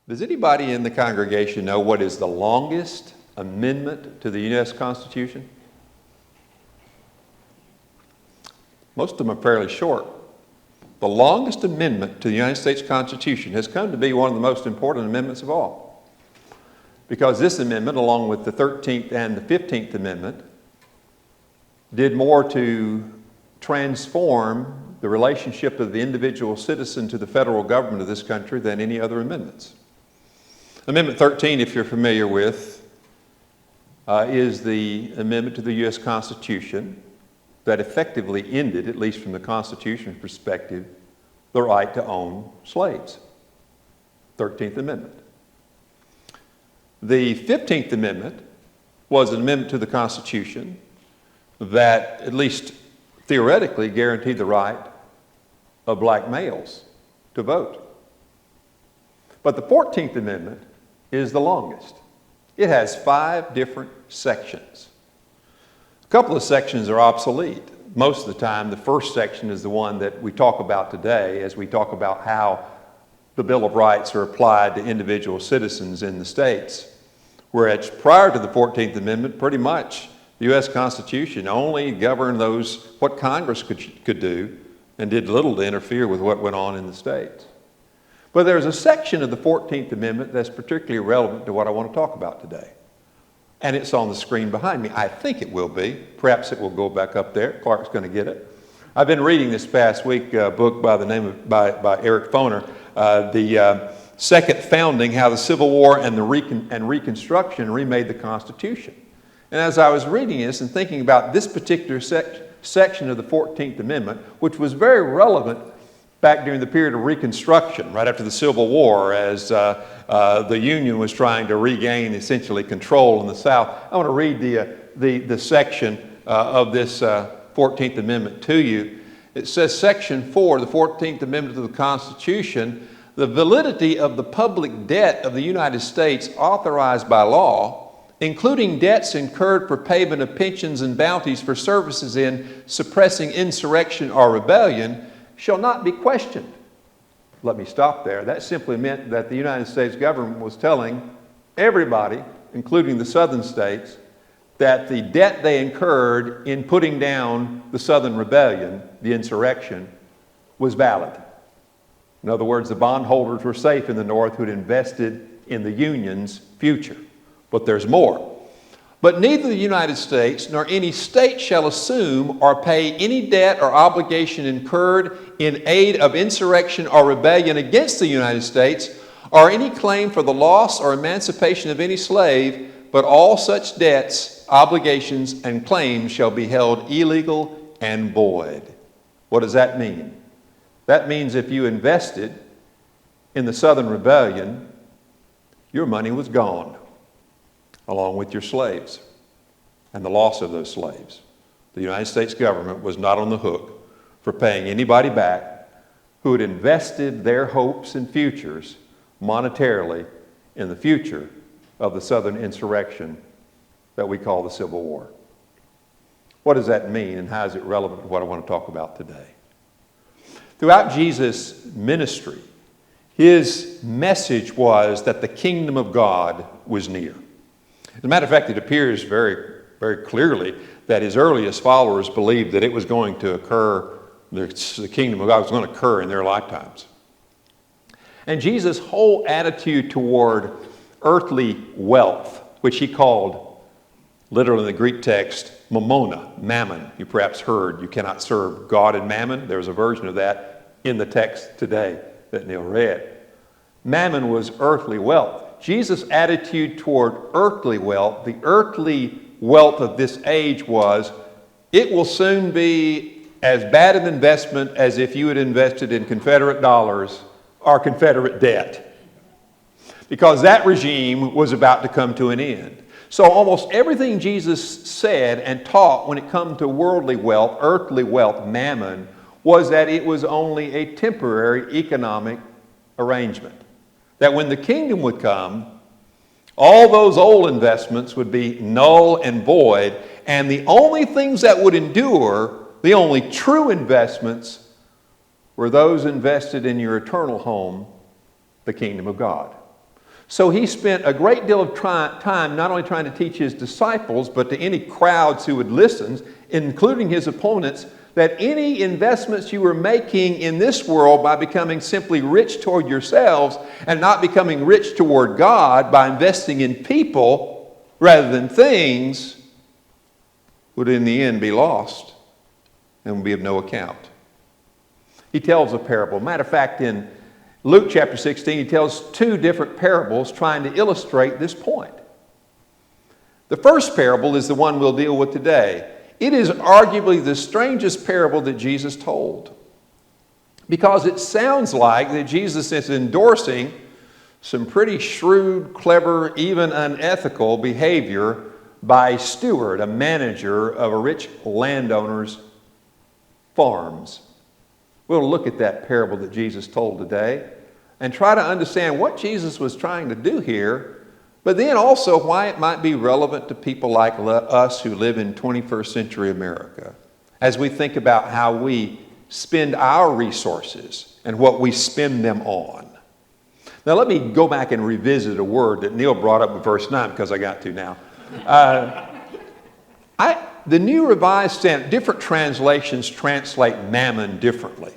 Does anybody in the congregation know what is the longest amendment to the U.S. Constitution? Most of them are fairly short. The longest amendment to the United States Constitution has come to be one of the most important amendments of all. Because this amendment, along with the 13th and the 15th Amendment, did more to transform the relationship of the individual citizen to the federal government of this country than any other amendments. Amendment 13, if you're familiar with, is the amendment to the U.S. Constitution that effectively ended, at least from the Constitution's perspective, the right to own slaves. 13th Amendment. The 15th Amendment was an amendment to the Constitution that, at least theoretically, guaranteed the right of black males to vote. But the 14th Amendment is the longest. It has 5 different sections. A couple of sections are obsolete. Most of the time, the first section is the one that we talk about today as we talk about how the Bill of Rights are applied to individual citizens in the states. Whereas prior to the 14th Amendment, pretty much the U.S. Constitution only governed what Congress could do and did little to interfere with what went on in the states. But there's a section of the 14th Amendment that's particularly relevant to what I want to talk about today. And it's on the screen behind me. I think it will be. Perhaps it will go back up there. Clark's going to get it. I've been reading this past week a book by Eric Foner, The Second Founding, How the Civil War and Reconstruction Remade the Constitution. And as I was reading this and thinking about this particular section of the 14th Amendment, which was very relevant back during the period of Reconstruction, right after the Civil War, as the Union was trying to regain essentially control in the South. I want to read the section of this 14th Amendment to you. It says, Section 4, the 14th Amendment to the Constitution, the validity of the public debt of the United States authorized by law, including debts incurred for payment of pensions and bounties for services in suppressing insurrection or rebellion, shall not be questioned. Let me stop there. That simply meant that the United States government was telling everybody, including the southern states, that the debt they incurred in putting down the Southern Rebellion, the insurrection, was valid. In other words, the bondholders were safe in the North who had invested in the Union's future. But there's more. But neither the United States nor any state shall assume or pay any debt or obligation incurred in aid of insurrection or rebellion against the United States, or any claim for the loss or emancipation of any slave, but all such debts, obligations, and claims shall be held illegal and void. What does that mean? That means if you invested in the Southern Rebellion, your money was gone, along with your slaves and the loss of those slaves. The United States government was not on the hook for paying anybody back who had invested their hopes and futures monetarily in the future of the Southern insurrection that we call the Civil War. What does that mean, and how is it relevant to what I want to talk about today? Throughout Jesus' ministry, his message was that the kingdom of God was near. As a matter of fact, it appears very, very clearly that his earliest followers believed that it was going to occur, the kingdom of God was going to occur in their lifetimes. And Jesus' whole attitude toward earthly wealth, which he called, literally in the Greek text, mammon. You perhaps heard, you cannot serve God and mammon. There's a version of that in the text today that Neil read. Mammon was earthly wealth. Jesus' attitude toward earthly wealth, the earthly wealth of this age was, it will soon be as bad an investment as if you had invested in Confederate dollars or Confederate debt. Because that regime was about to come to an end. So almost everything Jesus said and taught when it comes to worldly wealth, earthly wealth, mammon, was that it was only a temporary economic arrangement. That when the kingdom would come, all those old investments would be null and void, and the only things that would endure, the only true investments, were those invested in your eternal home, the kingdom of God. So he spent a great deal of time not only trying to teach his disciples, but to any crowds who would listen, including his opponents, that any investments you were making in this world by becoming simply rich toward yourselves and not becoming rich toward God by investing in people rather than things would in the end be lost and would be of no account. He tells a parable. Matter of fact, in Luke chapter 16, he tells two different parables trying to illustrate this point. The first parable is the one we'll deal with today. It is arguably the strangest parable that Jesus told, because it sounds like that Jesus is endorsing some pretty shrewd, clever, even unethical behavior by a steward, a manager of a rich landowner's farms. We'll look at that parable that Jesus told today and try to understand what Jesus was trying to do here, but then also why it might be relevant to people like us who live in 21st century America as we think about how we spend our resources and what we spend them on. Now let me go back and revisit a word that Neil brought up in verse 9, because I got to now. The New Revised Standard, different translations translate mammon differently.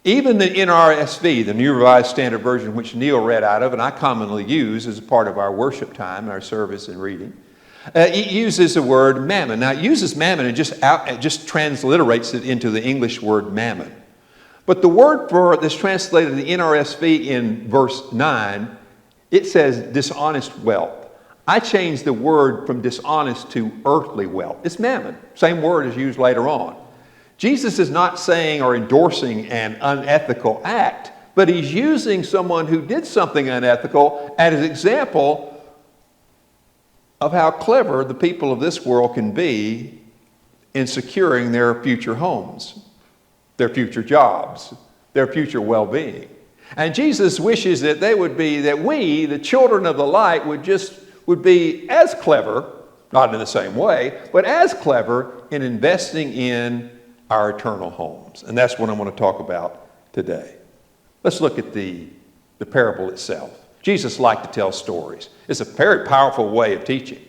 Even the NRSV, the New Revised Standard Version, which Neil read out of, and I commonly use as a part of our worship time, our service and reading, it uses the word mammon. Now, it uses mammon and just transliterates it into the English word mammon. But the word for that's translated in the NRSV in verse 9, it says dishonest wealth. I changed the word from dishonest to earthly wealth. It's mammon. Same word is used later on. Jesus is not saying or endorsing an unethical act, but he's using someone who did something unethical as an example of how clever the people of this world can be in securing their future homes, their future jobs, their future well-being. And Jesus wishes that we, the children of the light, would be as clever, not in the same way, but as clever in investing in our eternal homes. And that's what I'm going to talk about today. Let's look at the parable itself. Jesus liked to tell stories. It's a very powerful way of teaching.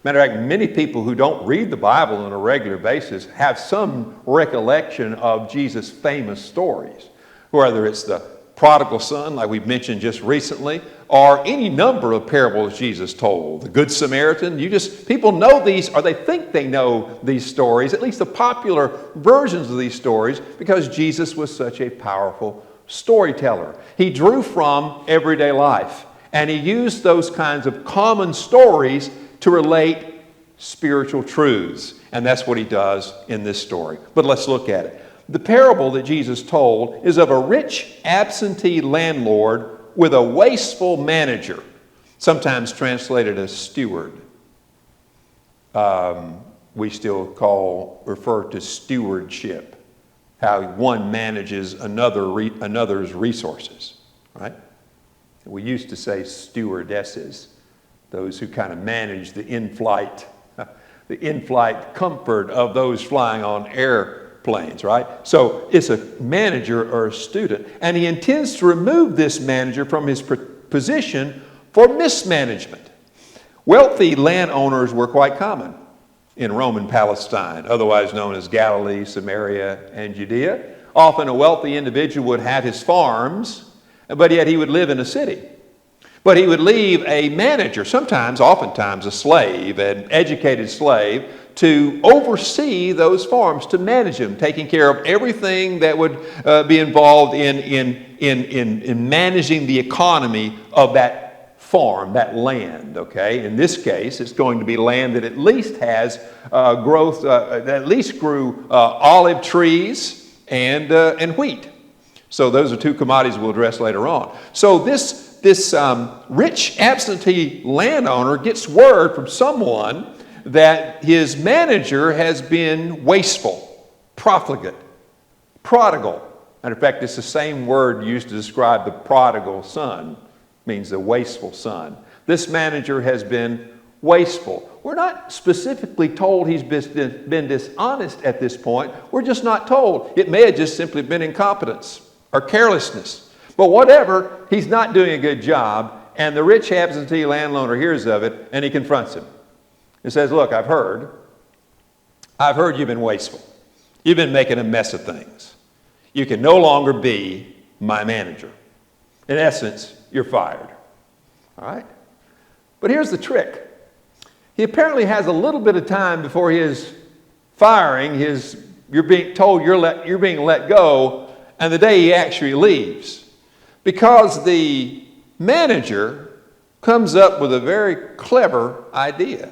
Matter of fact, many people who don't read the Bible on a regular basis have some recollection of Jesus' famous stories, whether it's the prodigal son, like we've mentioned just recently, or any number of parables Jesus told. The Good Samaritan, people know these, or they think they know these stories, at least the popular versions of these stories, because Jesus was such a powerful storyteller. He drew from everyday life, and he used those kinds of common stories to relate spiritual truths. And that's what he does in this story. But let's look at it. The parable that Jesus told is of a rich absentee landlord with a wasteful manager, sometimes translated as steward. We still refer to stewardship, how one manages another's resources, right? We used to say stewardesses, those who kind of manage the in-flight comfort of those flying on airplanes, right? So it's a manager or a student, and he intends to remove this manager from his position for mismanagement. Wealthy landowners were quite common in Roman Palestine, otherwise known as Galilee, Samaria, and Judea. Often a wealthy individual would have his farms, but yet he would live in a city. But he would leave a manager, oftentimes a slave, an educated slave, to oversee those farms, to manage them, taking care of everything that would be involved in managing the economy of that farm, that land, okay? In this case, it's going to be land that at least has growth, that at least grew olive trees and wheat. So those are two commodities we'll address later on. So this rich absentee landowner gets word from someone that his manager has been wasteful, profligate, prodigal. And in fact, it's the same word used to describe the prodigal son, means the wasteful son. This manager has been wasteful. We're not specifically told he's been dishonest at this point. We're just not told. It may have just simply been incompetence or carelessness. But whatever, he's not doing a good job, And the rich absentee landowner hears of it, and he confronts him. He says, look, I've heard you've been wasteful. You've been making a mess of things. You can no longer be my manager. In essence, you're fired. All right? But here's the trick. He apparently has a little bit of time before his firing, you're being told you're being let go, and the day he actually leaves. Because the manager comes up with a very clever idea.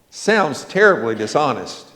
Sounds terribly dishonest.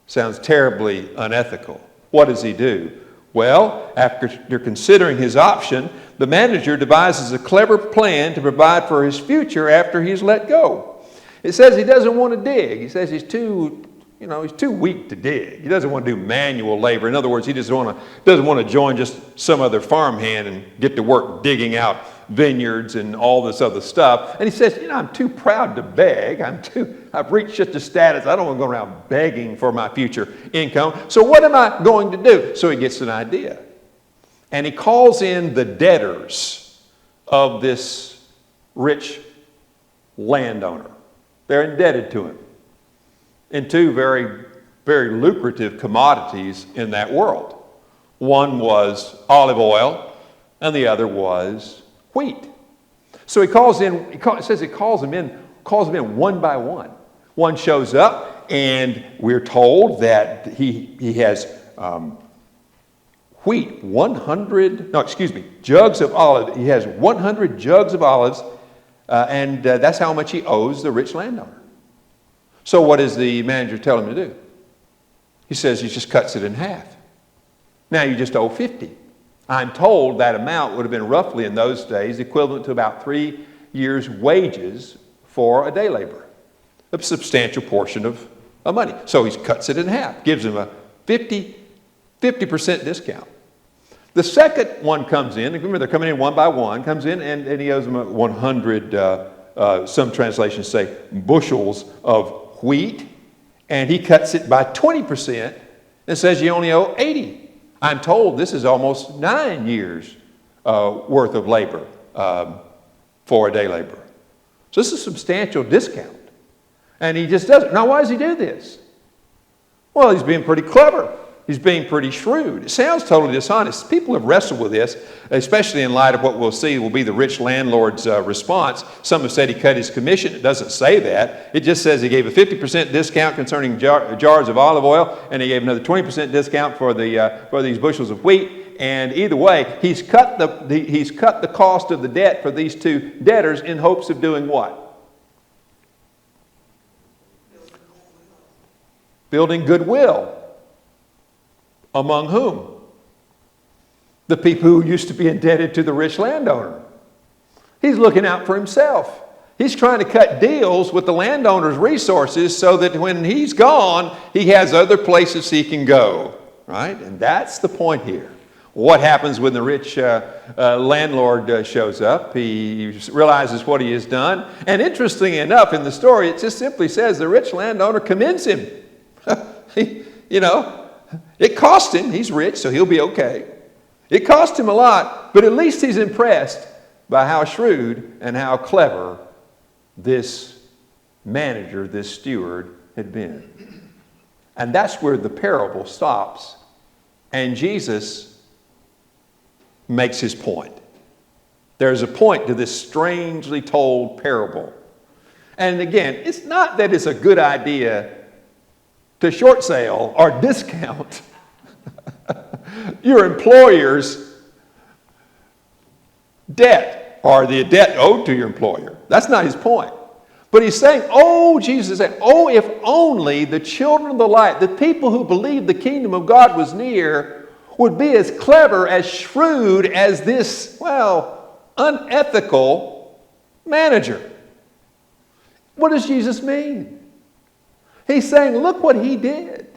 Sounds terribly unethical. What does he do? Well, after considering his option, the manager devises a clever plan to provide for his future after he's let go. It says he doesn't want to dig. He says he's too weak to dig. He doesn't want to do manual labor. In other words, he doesn't want to join just some other farmhand and get to work digging out vineyards and all this other stuff. And he says, I'm too proud to beg. I've reached such a status, I don't want to go around begging for my future income. So what am I going to do? So he gets an idea. And he calls in the debtors of this rich landowner. They're indebted to him in two very, very lucrative commodities in that world. One was olive oil, and the other was wheat. So he calls them in one by one. One shows up, and we're told that he has jugs of olive. He has 100 jugs of olives, and that's how much he owes the rich landowner. So what does the manager tell him to do? He says he just cuts it in half. Now you just owe 50. I'm told that amount would have been roughly in those days equivalent to about 3 years' wages for a day laborer. A substantial portion of money. So he cuts it in half, gives him a 50% discount. The second one comes in, remember they're coming in one by one, comes in and he owes them 100, some translations say, bushels of wheat, and he cuts it by 20% and says you only owe 80. I'm told this is almost 9 years worth of labor for a day laborer. So this is a substantial discount. And he just does it. Now, why does he do this? Well, he's being pretty clever. He's being pretty shrewd. It sounds totally dishonest. People have wrestled with this, especially in light of what we'll see will be the rich landlord's response. Some have said he cut his commission. It doesn't say that. It just says he gave a 50% discount concerning jars of olive oil, and he gave another 20% discount for these bushels of wheat. And either way, he's cut the cost of the debt for these two debtors in hopes of doing what? Building goodwill. Among whom? The people who used to be indebted to the rich landowner. He's looking out for himself. He's trying to cut deals with the landowner's resources so that when he's gone, he has other places he can go. Right? And that's the point here. What happens when the rich landlord shows up? He realizes what he has done. And interestingly enough, in the story, it just simply says the rich landowner commends him. It cost him. He's rich, so he'll be okay. It cost him a lot, but at least he's impressed by how shrewd and how clever this manager, this steward, had been. And that's where the parable stops. And Jesus makes his point. There's a point to this strangely told parable. And again, it's not that it's a good idea to short sale or discount your employer's debt or the debt owed to your employer. That's not his point. But he's saying, Jesus is saying, if only the children of the light, the people who believed the kingdom of God was near, would be as clever, as shrewd as this, unethical manager. What does Jesus mean? He's saying, look what he did.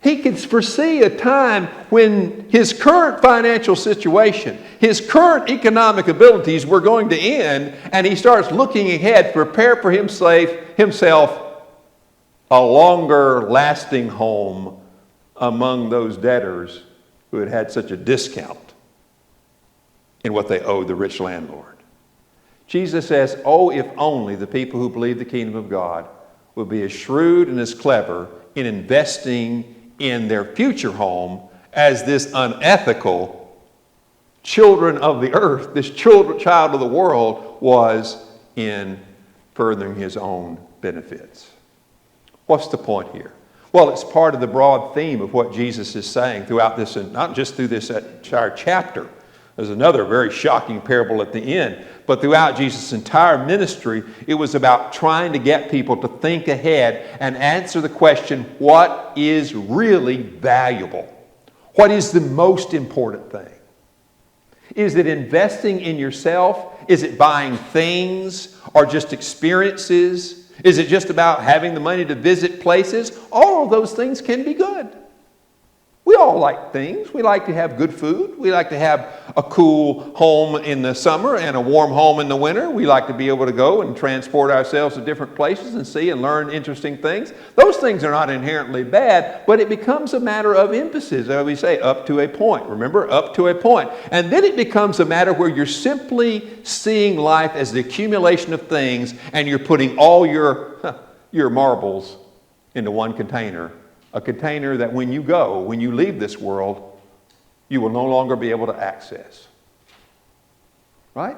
He could foresee a time when his current financial situation, his current economic abilities were going to end, and he starts looking ahead to prepare for himself a longer lasting home among those debtors who had had such a discount in what they owed the rich landlord. Jesus says, oh, if only the people who believe the kingdom of God would be as shrewd and as clever in investing in their future home as this unethical children of the earth, this child of the world, was in furthering his own benefits. What's the point here? Well, it's part of the broad theme of what Jesus is saying throughout this, and not just through this entire chapter. There's another very shocking parable at the end. But throughout Jesus' entire ministry, it was about trying to get people to think ahead and answer the question, what is really valuable? What is the most important thing? Is it investing in yourself? Is it buying things or just experiences? Is it just about having the money to visit places? All of those things can be good. We all like things. We like to have good food. We like to have a cool home in the summer and a warm home in the winter. We like to be able to go and transport ourselves to different places and see and learn interesting things. Those things are not inherently bad, but it becomes a matter of emphasis. As we say, up to a point. Remember, up to a point. And then it becomes a matter where you're simply seeing life as the accumulation of things, and you're putting all your marbles into one container. A container that when you leave this world, you will no longer be able to access. Right?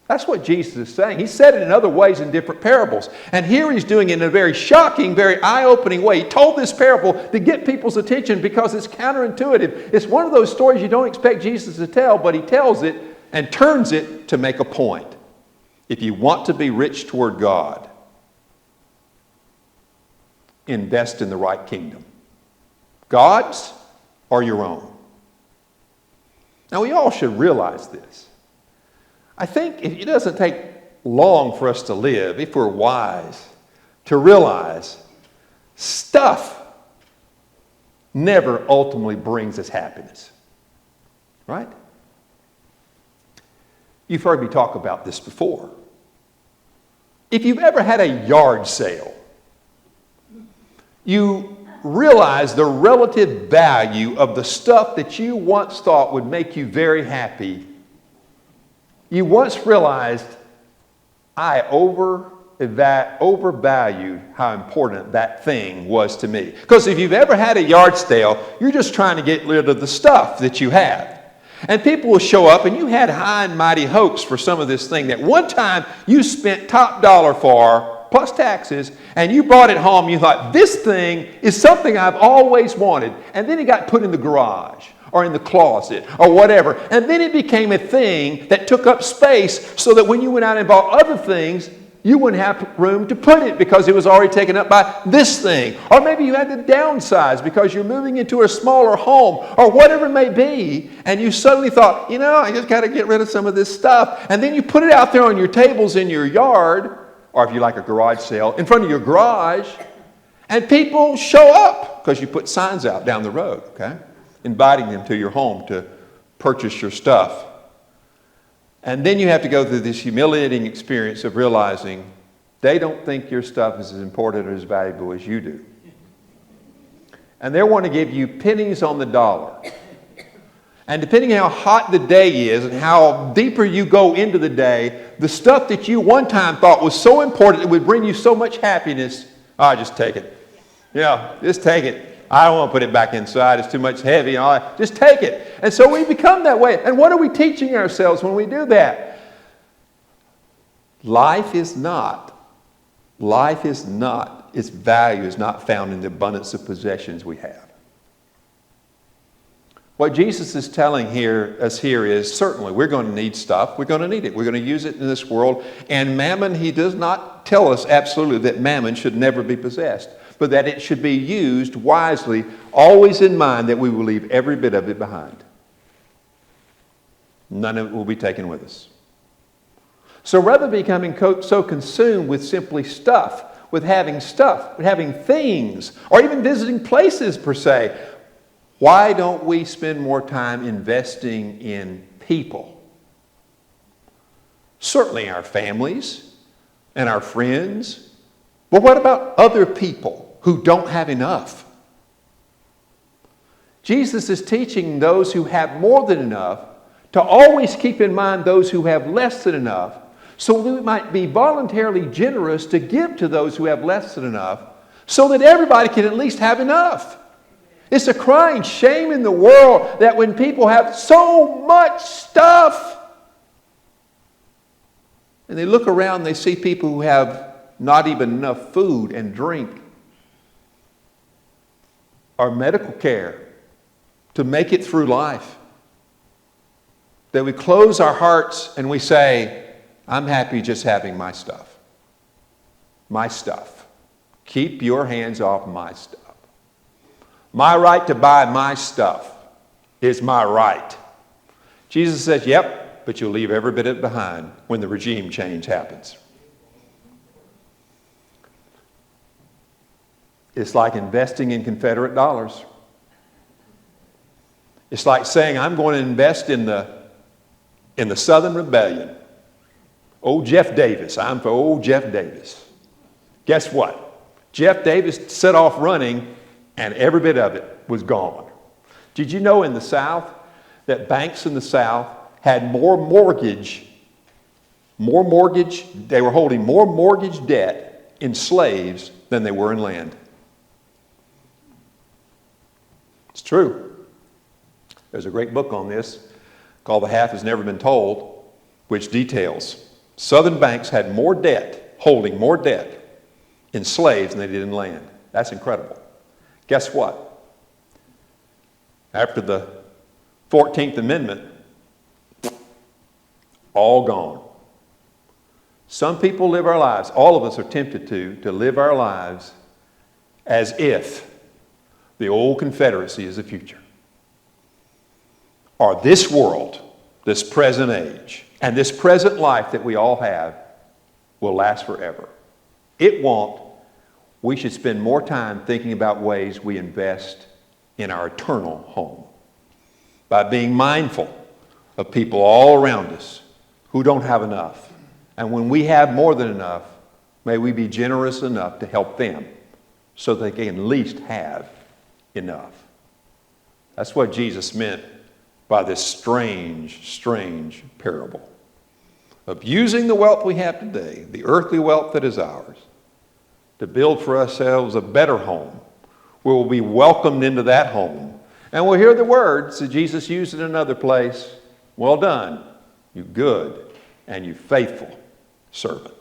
That's what Jesus is saying. He said it in other ways in different parables. And here he's doing it in a very shocking, very eye-opening way. He told this parable to get people's attention because it's counterintuitive. It's one of those stories you don't expect Jesus to tell, but he tells it and turns it to make a point. If you want to be rich toward God, invest in the right kingdom. God's or your own. Now, we all should realize this. I think it doesn't take long for us to live, if we're wise, to realize stuff never ultimately brings us happiness. Right? You've heard me talk about this before. If you've ever had a yard sale, you realize the relative value of the stuff that you once thought would make you very happy. You once realized, I overvalued how important that thing was to me. Because if you've ever had a yard sale, you're just trying to get rid of the stuff that you have. And people will show up, and you had high and mighty hopes for some of this thing that one time you spent top dollar for, plus taxes, and you brought it home. You thought, this thing is something I've always wanted. And then it got put in the garage or in the closet or whatever. And then it became a thing that took up space so that when you went out and bought other things, you wouldn't have room to put it because it was already taken up by this thing. Or maybe you had to downsize because you're moving into a smaller home or whatever it may be. And you suddenly thought, I just got to get rid of some of this stuff. And then you put it out there on your tables in your yard, or if you like a garage sale, in front of your garage, and people show up because you put signs out down the road, okay, inviting them to your home to purchase your stuff. And then you have to go through this humiliating experience of realizing they don't think your stuff is as important or as valuable as you do. And they want to give you pennies on the dollar. And depending on how hot the day is and how deeper you go into the day, the stuff that you one time thought was so important, it would bring you so much happiness, just take it. Yeah, just take it. I don't want to put it back inside. It's too much heavy. Just take it. And so we become that way. And what are we teaching ourselves when we do that? Life is not, its value is not found in the abundance of possessions we have. What Jesus is telling us here is certainly we're going to need stuff. We're going to need it. We're going to use it in this world. And mammon, he does not tell us absolutely that mammon should never be possessed, but that it should be used wisely, always in mind that we will leave every bit of it behind. None of it will be taken with us. So rather than becoming so consumed with simply stuff, with having things, or even visiting places per se, why don't we spend more time investing in people? Certainly our families and our friends, but what about other people who don't have enough? Jesus is teaching those who have more than enough to always keep in mind those who have less than enough, so that we might be voluntarily generous to give to those who have less than enough, so that everybody can at least have enough. It's a crying shame in the world that when people have so much stuff, and they look around and they see people who have not even enough food and drink or medical care to make it through life, that we close our hearts and we say, I'm happy just having my stuff. My stuff. Keep your hands off my stuff. My right to buy my stuff is my right. Jesus says, yep, but you'll leave every bit of it behind when the regime change happens. It's like investing in Confederate dollars. It's like saying, I'm going to invest in the Southern Rebellion. Old Jeff Davis. I'm for old Jeff Davis. Guess what? Jeff Davis set off running, and every bit of it was gone. Did you know in the South that banks in the South had more mortgage, they were holding more mortgage debt in slaves than they were in land? It's true. There's a great book on this called The Half Has Never Been Told, which details Southern banks had more debt, holding more debt in slaves than they did in land. That's incredible. Guess what? After the 14th Amendment, all gone. Some people live our lives, all of us are tempted to live our lives as if the old Confederacy is the future. Or this world, this present age, and this present life that we all have will last forever. It won't. We should spend more time thinking about ways we invest in our eternal home by being mindful of people all around us who don't have enough. And when we have more than enough, may we be generous enough to help them so they can at least have enough. That's what Jesus meant by this strange parable of using the wealth we have today, the earthly wealth that is ours, to build for ourselves a better home where we'll be welcomed into that home. And we'll hear the words that Jesus used in another place, well done, you good and you faithful servant.